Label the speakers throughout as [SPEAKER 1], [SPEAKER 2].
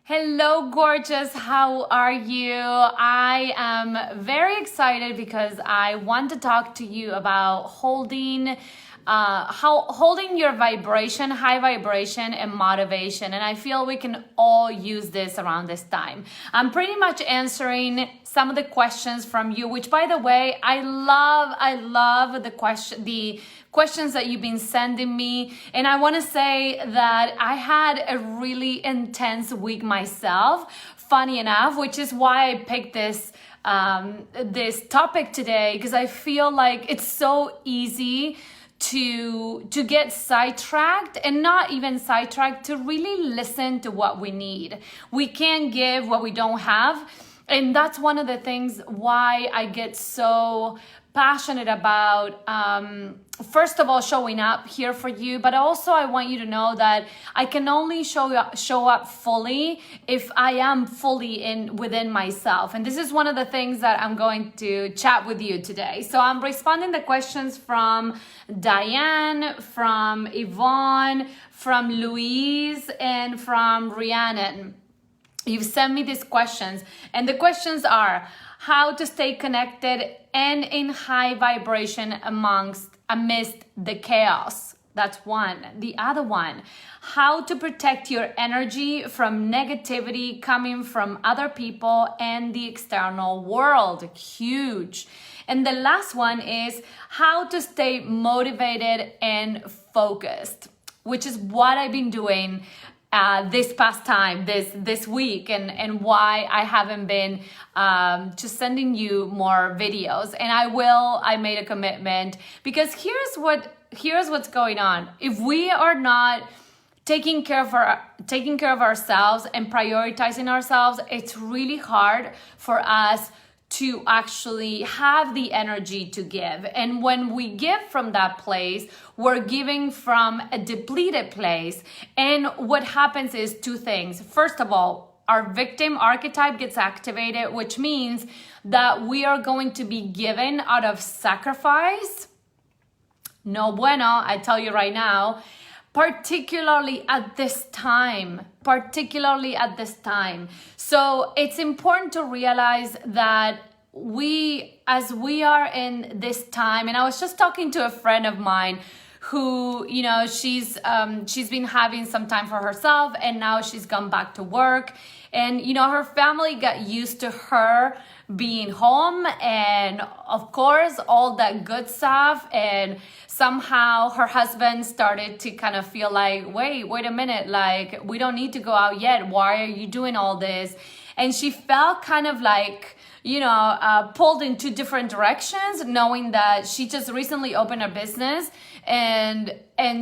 [SPEAKER 1] Hello, gorgeous. How are you? I am very excited because I want to talk to you about holding your vibration, high vibration and motivation. And I feel we can all use this around this time. I'm pretty much answering some of the questions from you, which by the way, I love the questions that you've been sending me. And I want to say that I had a really intense week myself, funny enough, which is why I picked this topic today, because I feel like it's so easy to get sidetracked, and not even sidetracked, to really listen to what we need. We can't give what we don't have. And that's one of the things why I get so passionate about, first of all, showing up here for you, but also I want you to know that I can only show up fully if I am fully within myself. And this is one of the things that I'm going to chat with you today. So I'm responding to questions from Diane, from Yvonne, from Louise, and from Rhiannon. You've sent me these questions, and the questions are: how to stay connected and in high vibration amidst the chaos. That's one. The other one: how to protect your energy from negativity coming from other people and the external world. Huge. And the last one is how to stay motivated and focused, which is what I've been doing this past time, this week, and why I haven't been just sending you more videos. And I made a commitment, because here's what's going on. If we are not taking care of ourselves and prioritizing ourselves, it's really hard for us to actually have the energy to give. And when we give from that place, we're giving from a depleted place. And what happens is two things. First of all, our victim archetype gets activated, which means that we are going to be given out of sacrifice. No bueno, I tell you right now. Particularly at this time. So it's important to realize that as we are in this time, and I was just talking to a friend of mine who, she's been having some time for herself, and now she's gone back to work, and her family got used to her being home, and of course all that good stuff, and somehow her husband started to kind of feel like, wait a minute, like, we don't need to go out yet, why are you doing all this? And she felt kind of like, pulled in two different directions, knowing that she just recently opened a business, and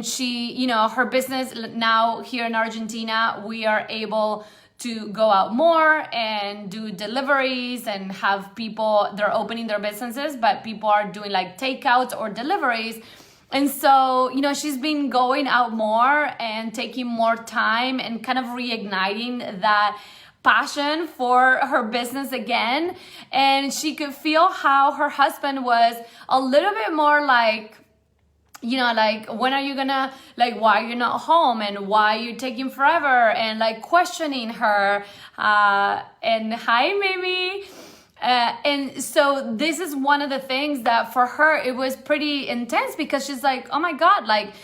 [SPEAKER 1] she, her business now here in Argentina, we are able to go out more and do deliveries and have people, they're opening their businesses, but people are doing like takeouts or deliveries. And so, she's been going out more and taking more time and kind of reigniting that passion for her business again. And she could feel how her husband was a little bit more like, like, when are you gonna, like, why are you not home, and why are you taking forever, and like questioning her, and hi, Mimi. And so this is one of the things that for her, it was pretty intense, because she's like, oh my God, like,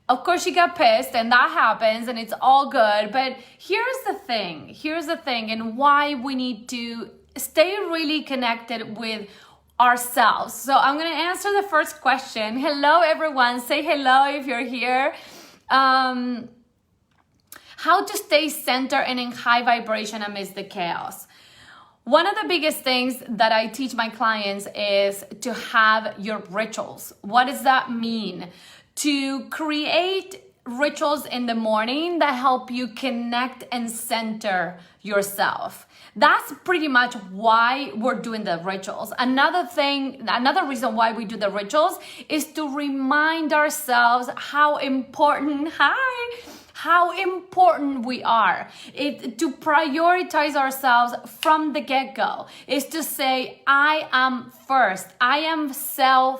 [SPEAKER 1] of course she got pissed, and that happens, and it's all good. But here's the thing, and why we need to stay really connected with ourselves. So I'm going to answer the first question. Hello, everyone. Say hello if you're here. How to stay centered and in high vibration amidst the chaos. One of the biggest things that I teach my clients is to have your rituals. What does that mean? To create rituals in the morning that help you connect and center yourself. That's pretty much why we're doing the rituals. Another reason why we do the rituals is to remind ourselves how important we are. To prioritize ourselves from the get-go is to say, I am first. I am full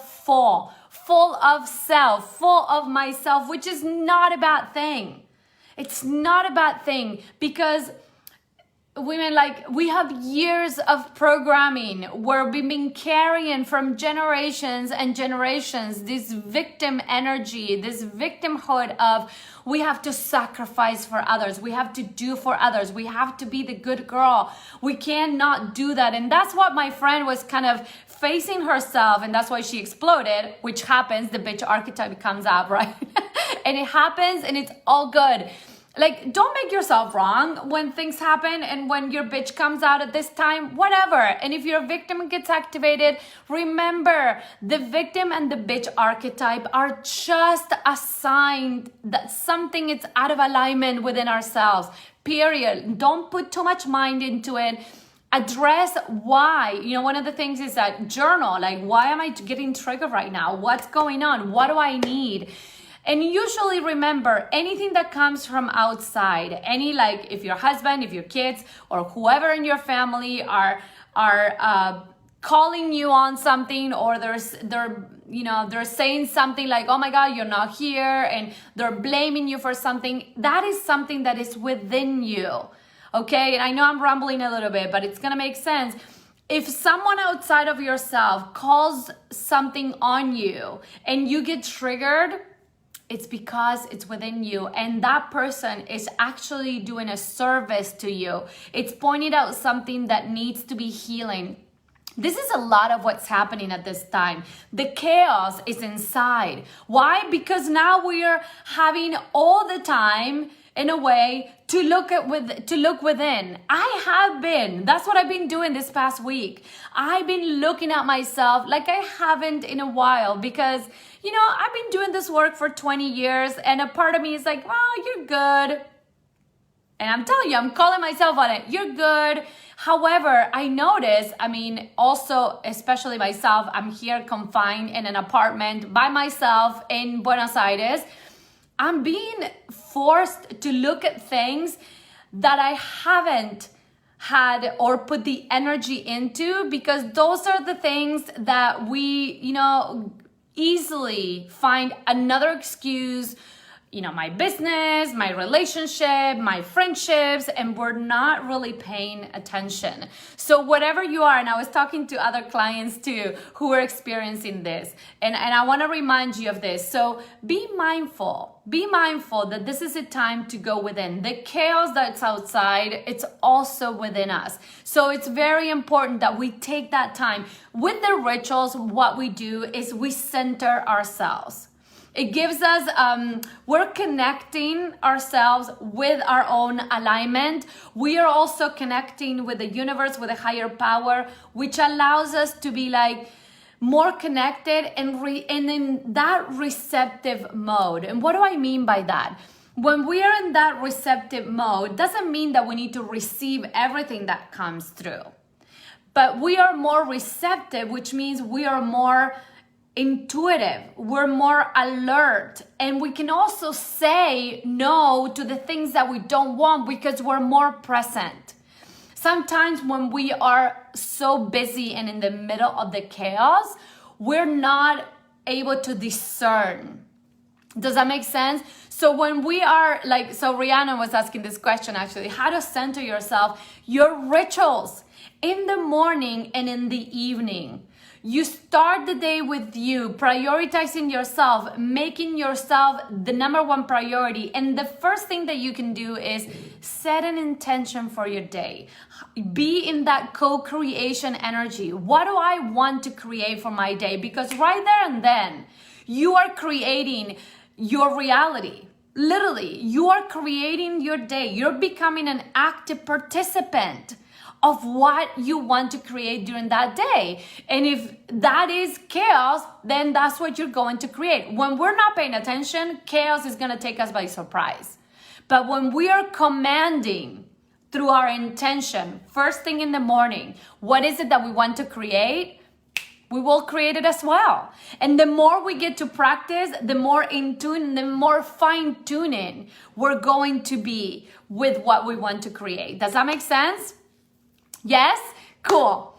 [SPEAKER 1] of self, full of myself, which is not a bad thing. It's not a bad thing, because women, like, we have years of programming where we've been carrying from generations and generations this victim energy, this victimhood of we have to sacrifice for others, we have to do for others, we have to be the good girl, we cannot do that. And that's what my friend was kind of facing herself, and that's why she exploded, which happens, the bitch archetype comes out, right? And it happens, and it's all good. Like, don't make yourself wrong when things happen and when your bitch comes out at this time, whatever. And if your victim gets activated, remember, the victim and the bitch archetype are just a sign that something is out of alignment within ourselves, period. Don't put too much mind into it. Address why. You know, one of the things is that journal, like, why am I getting triggered right now? What's going on? What do I need? And usually remember, anything that comes from outside, any, like, if your husband, if your kids, or whoever in your family are calling you on something, or they're saying something like, oh my God, you're not here, and they're blaming you for something, that is something that is within you. Okay, and I know I'm rambling a little bit, but it's gonna make sense. If someone outside of yourself calls something on you and you get triggered, it's because it's within you, and that person is actually doing a service to you. It's pointing out something that needs to be healing. This is a lot of what's happening at this time. The chaos is inside. Why? Because now we are having all the time, in a way, to look within. I have been. That's what I've been doing this past week. I've been looking at myself like I haven't in a while, because, you know, I've been doing this work for 20 years, and a part of me is like, oh, you're good. And I'm telling you, I'm calling myself on it. You're good. However, I notice, I mean, also, especially myself, I'm here confined in an apartment by myself in Buenos Aires. I'm being forced to look at things that I haven't had or put the energy into, because those are the things that we, you know, easily find another excuse, you know, my business, my relationship, my friendships, and we're not really paying attention. So whatever you are, and I was talking to other clients too who are experiencing this, and I want to remind you of this. So be mindful that this is a time to go within. The chaos that's outside, it's also within us. So it's very important that we take that time. With the rituals, what we do is we center ourselves. It gives us, we're connecting ourselves with our own alignment. We are also connecting with the universe, with a higher power, which allows us to be like more connected and in that receptive mode. And what do I mean by that? When we are in that receptive mode, doesn't mean that we need to receive everything that comes through. But we are more receptive, which means we are more intuitive, we're more alert, and we can also say no to the things that we don't want because we're more present. Sometimes when we are so busy and in the middle of the chaos, we're not able to discern. Does that make sense? So when we are like, so Rihanna was asking this question actually, how to center yourself, your rituals in the morning and in the evening. You start the day with you, prioritizing yourself, making yourself the number one priority. And the first thing that you can do is set an intention for your day. Be in that co-creation energy. What do I want to create for my day? Because right there and then, you are creating your reality. Literally, you are creating your day. You're becoming an active participant of what you want to create during that day. And if that is chaos, then that's what you're going to create. When we're not paying attention, chaos is going to take us by surprise. But when we are commanding through our intention, first thing in the morning, what is it that we want to create? We will create it as well. And the more we get to practice, the more in tune, the more fine tuning we're going to be with what we want to create. Does that make sense? Yes? Cool.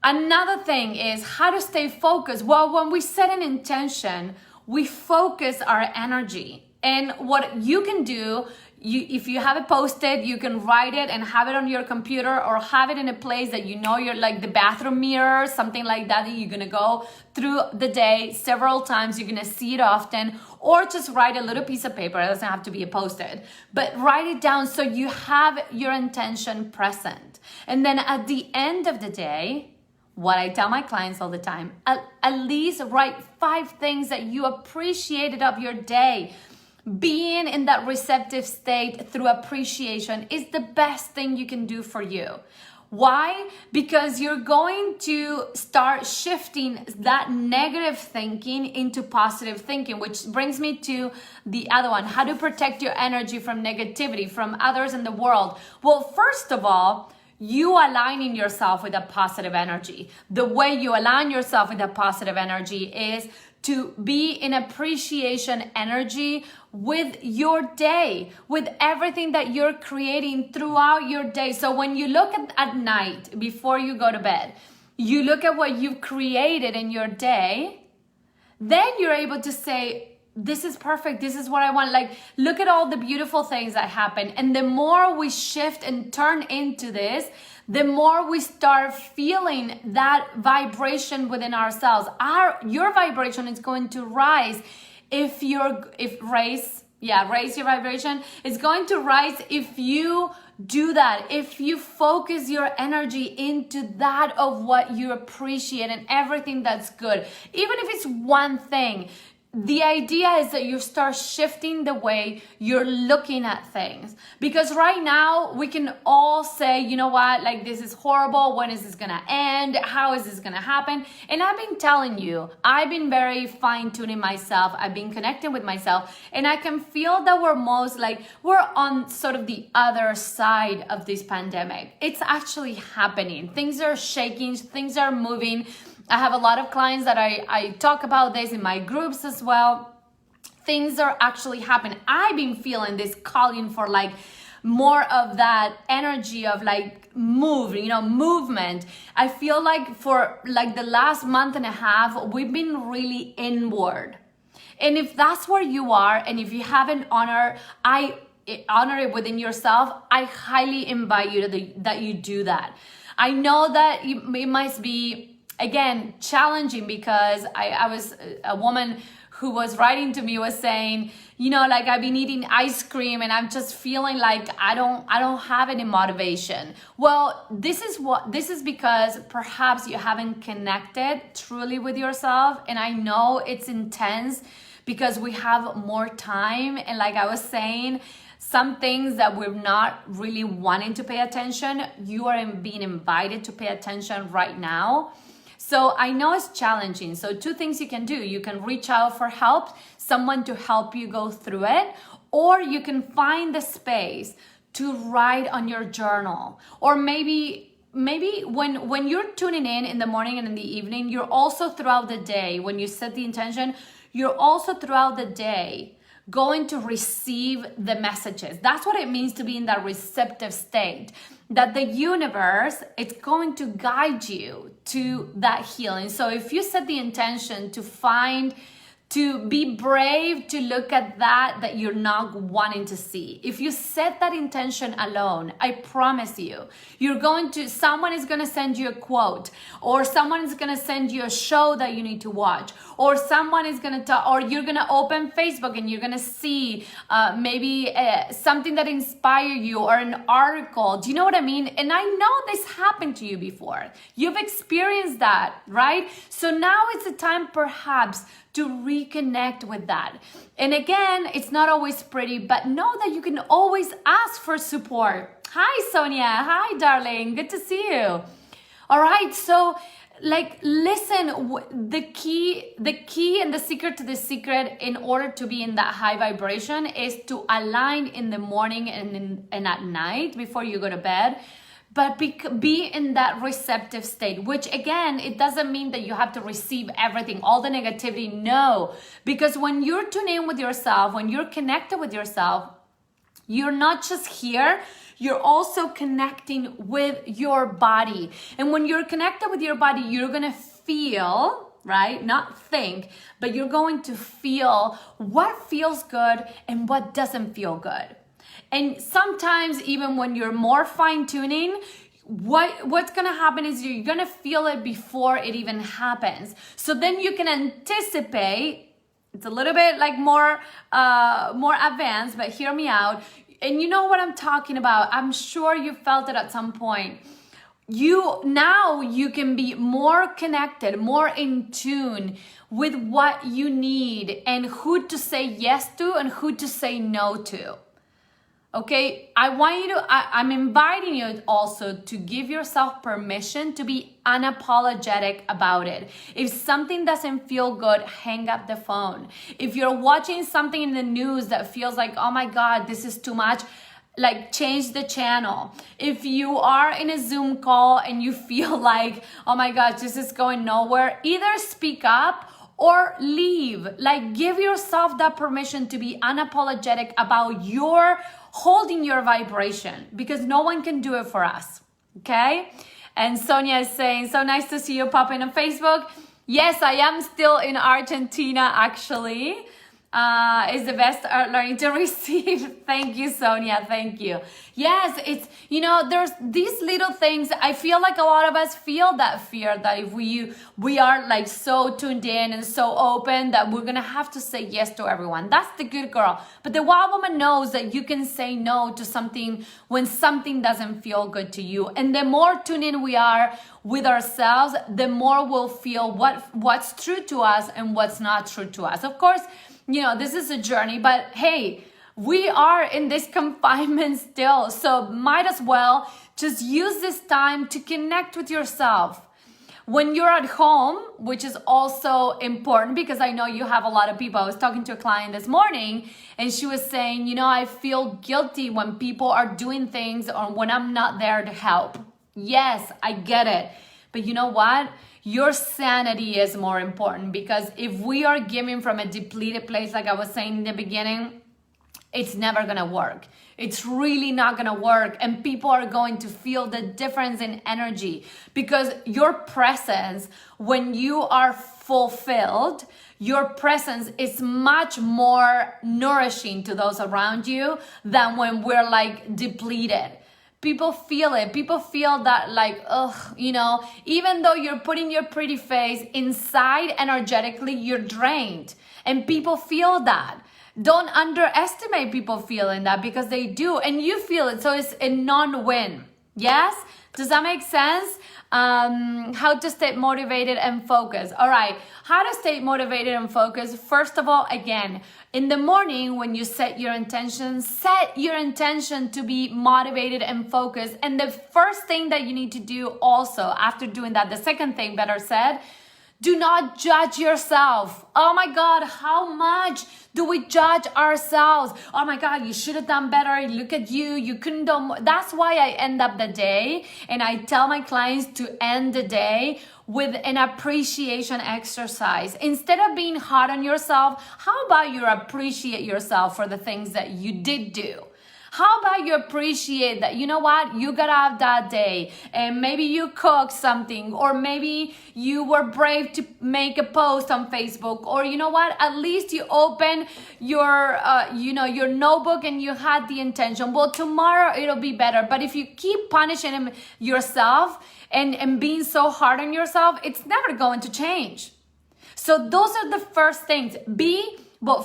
[SPEAKER 1] Another thing is how to stay focused. Well, when we set an intention, we focus our energy. And what you can do, if you have it posted, you can write it and have it on your computer, or have it in a place that you know, you're like the bathroom mirror, something like that you're gonna go through the day several times, you're gonna see it often, or just write a little piece of paper. It doesn't have to be posted, but write it down so you have your intention present. And then at the end of the day, what I tell my clients all the time, at least write 5 things that you appreciated of your day. Being in that receptive state through appreciation is the best thing you can do for you. Why? Because you're going to start shifting that negative thinking into positive thinking, which brings me to the other one. How to protect your energy from negativity, from others in the world. Well, first of all, you aligning yourself with a positive energy. The way you align yourself with a positive energy is to be in appreciation energy with your day, with everything that you're creating throughout your day. So when you look at night before you go to bed, you look at what you've created in your day, then you're able to say, this is perfect. This is what I want. Like, look at all the beautiful things that happen. And the more we shift and turn into this, the more we start feeling that vibration within ourselves. Your vibration is going to rise raise your vibration. It's going to rise if you do that, if you focus your energy into that of what you appreciate and everything that's good. Even if it's one thing, the idea is that you start shifting the way you're looking at things. Because right now we can all say, you know what, like, this is horrible. When is this gonna end? How is this gonna happen? And I've been telling you, I've been very fine-tuning myself. I've been connecting with myself, and I can feel that we're on sort of the other side of this pandemic. It's actually happening. Things are shaking, things are moving. I have a lot of clients that I talk about this in my groups as well. Things are actually happening. I've been feeling this calling for like more of that energy of like movement. I feel like for like the last month and a half, we've been really inward. And if that's where you are, and if you haven't honor it within yourself, I highly invite you that you do that. I know that it must be, again, challenging, because I was a woman who was writing to me, was saying, like, I've been eating ice cream and I'm just feeling like I don't have any motivation. Well, this is because perhaps you haven't connected truly with yourself. And I know it's intense because we have more time. And like I was saying, some things that we're not really wanting to pay attention, you are being invited to pay attention right now. So I know it's challenging. So 2 things you can do. You can reach out for help, someone to help you go through it, or you can find the space to write on your journal. Or maybe when you're tuning in the morning and in the evening, you're also throughout the day, when you set the intention, you're also throughout the day going to receive the messages. That's what it means to be in that receptive state. That the universe, it's going to guide you to that healing. So if you set the intention to be brave, to look at that you're not wanting to see. If you set that intention alone, I promise you, someone is going to send you a quote, or someone is going to send you a show that you need to watch, or someone is going to or you're going to open Facebook and you're going to see maybe something that inspired you, or an article. Do you know what I mean? And I know this happened to you before. You've experienced that, right? So now it's the time perhaps to reconnect with that. And again, it's not always pretty, but know that you can always ask for support. Hi, Sonia. Hi, darling. Good to see you. All right. So listen, the key and the secret to the secret in order to be in that high vibration is to align in the morning and at night before you go to bed. But be in that receptive state, which again, it doesn't mean that you have to receive everything, all the negativity. No, because when you're tuned in with yourself, when you're connected with yourself, you're not just here, you're also connecting with your body. And when you're connected with your body, you're going to feel, right? Not think, but you're going to feel what feels good and what doesn't feel good. And sometimes even when you're more fine-tuning, what's gonna happen is you're gonna feel it before it even happens. So then you can anticipate. It's a little bit like more advanced, but hear me out. And you know what I'm talking about. I'm sure you felt it at some point. Now you can be more connected, more in tune with what you need and who to say yes to and who to say no to. Okay, I'm inviting you also to give yourself permission to be unapologetic about it. If something doesn't feel good, hang up the phone. If you're watching something in the news that feels like, oh my God, this is too much, like change the channel. If you are in a Zoom call and you feel like, oh my God, this is going nowhere, either speak up or leave. Like give yourself that permission to be unapologetic about holding your vibration, because no one can do it for us, okay? And Sonia is saying, so nice to see you pop in on Facebook. Yes, I am still in Argentina, actually. Is the best art learning to receive. Thank you, Sonia. Thank you. Yes, it's, there's these little things. I feel like a lot of us feel that fear that if we are like so tuned in and so open that we're going to have to say yes to everyone. That's the good girl. But the wild woman knows that you can say no to something when something doesn't feel good to you. And the more tuned in we are with ourselves, the more we'll feel what's true to us and what's not true to us. Of course, this is a journey, but hey, we are in this confinement still. So might as well just use this time to connect with yourself. When you're at home, which is also important because I know you have a lot of people. I was talking to a client this morning and she was saying, I feel guilty when people are doing things or when I'm not there to help. Yes, I get it. But you know what? Your sanity is more important, because if we are giving from a depleted place, like I was saying in the beginning, it's never gonna work. It's really not gonna work, and people are going to feel the difference in energy, because your presence, when you are fulfilled, your presence is much more nourishing to those around you than when we're like depleted. People feel it. People feel that like, even though you're putting your pretty face inside, energetically, you're drained. And people feel that. Don't underestimate people feeling that, because they do. And you feel it. So it's a non-win. Yes? Does that make sense? How to stay motivated and focused. All right. How to stay motivated and focused. First of all, again, in the morning when you set your intention to be motivated and focused. And the first thing that you need to do also after doing that, the second thing, better said, do not judge yourself. Oh my God, how much do we judge ourselves? Oh my God, you should have done better. Look at you, you couldn't do more. That's why I end up the day, and I tell my clients to end the day with an appreciation exercise. Instead of being hard on yourself, how about you appreciate yourself for the things that you did do? How about you appreciate that, you know what, you got out that day and maybe you cooked something, or maybe you were brave to make a post on Facebook, or you know what, at least you opened your, your notebook and you had the intention. Well, tomorrow it'll be better. But if you keep punishing yourself and being so hard on yourself, it's never going to change. So those are the first things.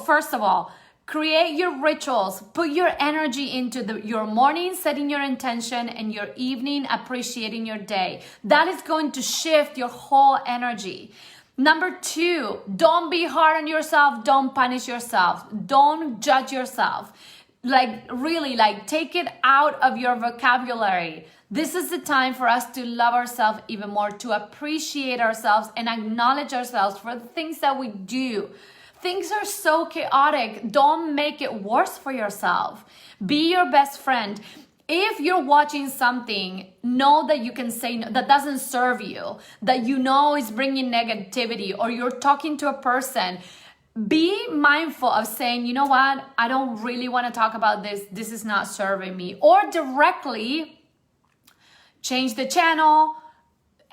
[SPEAKER 1] First of all, create your rituals. Put your energy into your morning, setting your intention, and your evening, appreciating your day. That is going to shift your whole energy. Number 2, don't be hard on yourself. Don't punish yourself. Don't judge yourself. Really, take it out of your vocabulary. This is the time for us to love ourselves even more, to appreciate ourselves and acknowledge ourselves for the things that we do. Things are so chaotic. Don't make it worse for yourself. Be your best friend. If you're watching something, know that you can say no, that doesn't serve you, that you know is bringing negativity, or you're talking to a person. Be mindful of saying, you know what, I don't really want to talk about this. This is not serving me. Or directly change the channel,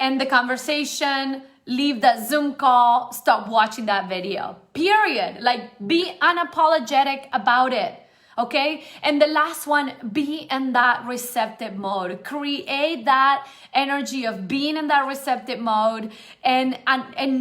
[SPEAKER 1] end the conversation, leave that Zoom call, stop watching that video. Period. Be unapologetic about it. Okay. And the last one, be in that receptive mode. Create that energy of being in that receptive mode, and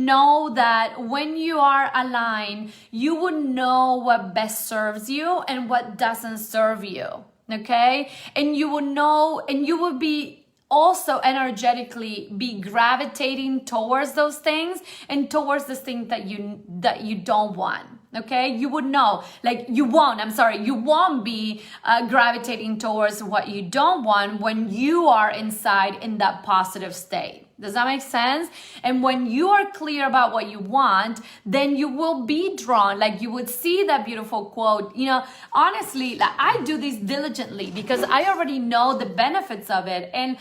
[SPEAKER 1] know that when you are aligned, you would know what best serves you and what doesn't serve you. Okay. And you will know, and you will be also energetically be gravitating towards those things and towards the things that you don't want. Okay, you would know, like you won't be gravitating towards what you don't want when you are inside in that positive state. Does that make sense? And when you are clear about what you want, then you will be drawn, like you would see that beautiful quote. You know, honestly, like I do this diligently because I already know the benefits of it. And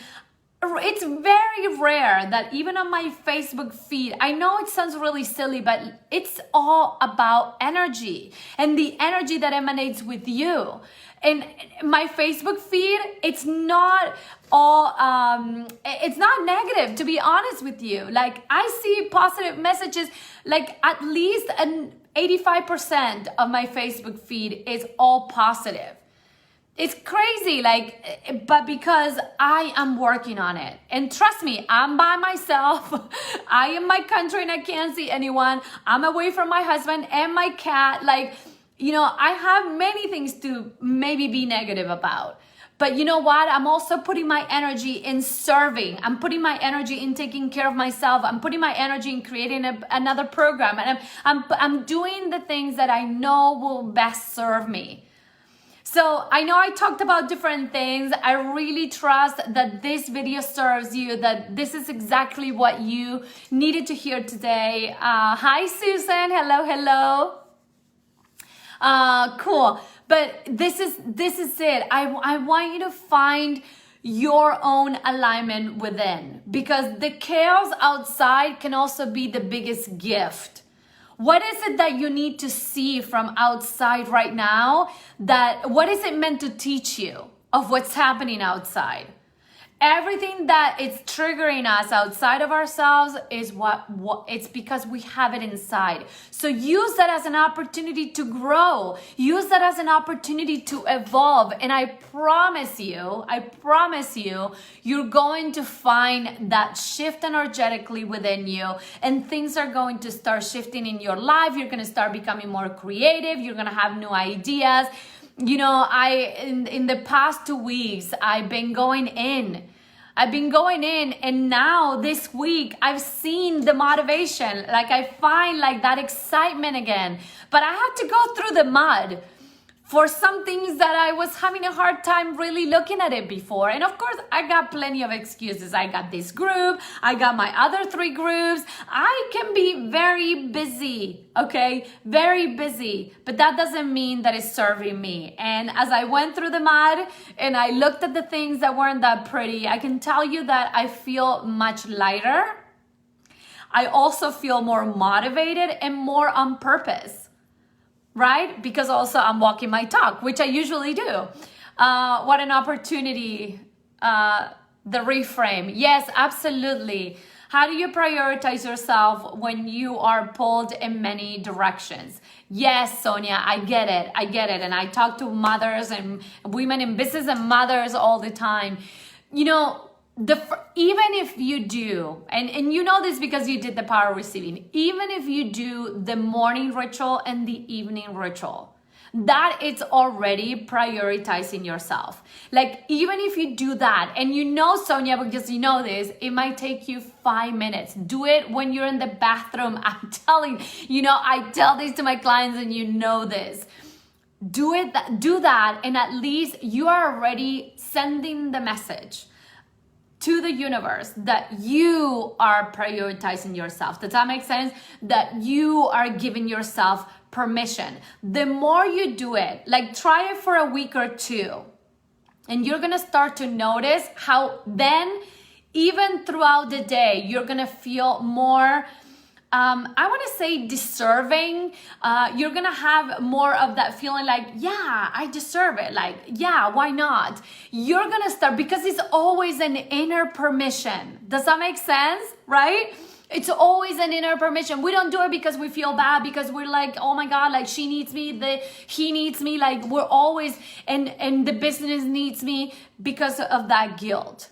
[SPEAKER 1] it's very rare that even on my Facebook feed, I know it sounds really silly, but it's all about energy and the energy that emanates with you. And my Facebook feed, it's not all, it's not negative, to be honest with you. Like I see positive messages, like at least 85% of my Facebook feed is all positive. It's crazy, like, but because I am working on it. And trust me, I'm by myself. I am in my country and I can't see anyone. I'm away from my husband and my cat. Like, you know, I have many things to maybe be negative about. But you know what? I'm also putting my energy in serving. I'm putting my energy in taking care of myself. I'm putting my energy in creating another program. And I'm doing the things that I know will best serve me. So I know I talked about different things. I really trust that this video serves you, that this is exactly what you needed to hear today. Hi, Susan. Hello, hello. Cool. But this is it. I want you to find your own alignment within, because the chaos outside can also be the biggest gift. What is it that you need to see from outside right now? What is it meant to teach you of what's happening outside? Everything that is triggering us outside of ourselves is what it's because we have it inside. So use that as an opportunity to grow. Use that as an opportunity to evolve. And I promise you, you're going to find that shift energetically within you, and things are going to start shifting in your life. You're going to start becoming more creative. You're going to have new ideas. You know, in the past 2 weeks, I've been going in, and now this week I've seen the motivation. Like I find like that excitement again. But I had to go through the mud for some things that I was having a hard time really looking at it before. And of course, I got plenty of excuses. I got this group, I got my other 3 groups. I can be very busy, okay? Very busy, but that doesn't mean that it's serving me. And as I went through the mud and I looked at the things that weren't that pretty, I can tell you that I feel much lighter. I also feel more motivated and more on purpose. Right? Because also I'm walking my talk, which I usually do. What an opportunity. The reframe. Yes, absolutely. How do you prioritize yourself when you are pulled in many directions? Yes, Sonia, I get it. And I talk to mothers and women in business and mothers all the time. You know, even if you do, and you know this because you did the power of receiving, even if you do the morning ritual and the evening ritual, that it's already prioritizing yourself. Like even if you do that, and you know, Sonia, because you know this, it might take you 5 minutes. Do it when you're in the bathroom. I'm telling you, know, I tell this to my clients, and you know this. Do that, and at least you are already sending the message to the universe that you are prioritizing yourself. Does that make sense? That you are giving yourself permission. The more you do it, like try it for a week or 2, and you're gonna start to notice how then, even throughout the day, you're gonna feel more, I want to say deserving. You're going to have more of that feeling like, yeah, I deserve it. Like, yeah, why not? You're going to start, because it's always an inner permission. Does that make sense? Right? It's always an inner permission. We don't do it because we feel bad, because we're like, oh my God, like she needs me, he needs me. Like we're always, and the business needs me because of that guilt.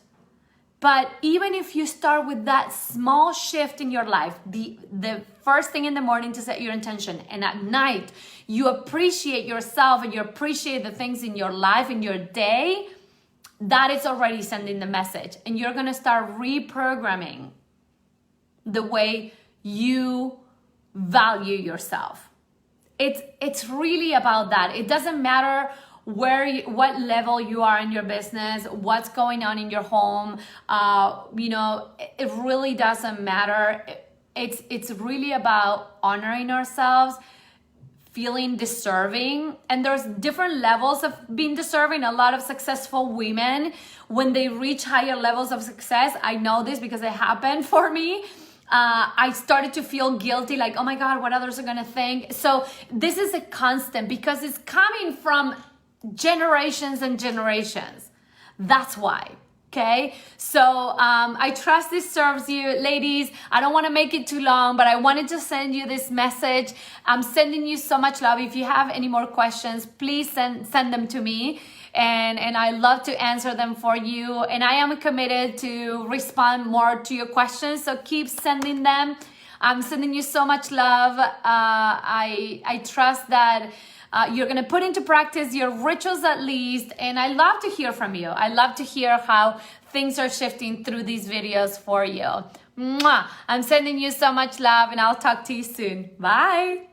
[SPEAKER 1] But even if you start with that small shift in your life, the first thing in the morning to set your intention, and at night you appreciate yourself and you appreciate the things in your life, in your day, that is already sending the message. And you're gonna start reprogramming the way you value yourself. It's really about that. It doesn't matter what level you are in your business, what's going on in your home. It really doesn't matter. It's really about honoring ourselves, feeling deserving. And there's different levels of being deserving. A lot of successful women, when they reach higher levels of success, I know this because it happened for me, I started to feel guilty, like, oh my God, what others are gonna think. So this is a constant because it's coming from generations and generations. That's why. Okay, so I trust this serves you. Ladies, I don't want to make it too long, but I wanted to send you this message. I'm sending you so much love. If you have any more questions, please send them to me. And I love to answer them for you. And I am committed to respond more to your questions. So keep sending them. I'm sending you so much love. I trust that you're going to put into practice your rituals at least. And I love to hear from you. I love to hear how things are shifting through these videos for you. Mwah! I'm sending you so much love, and I'll talk to you soon. Bye.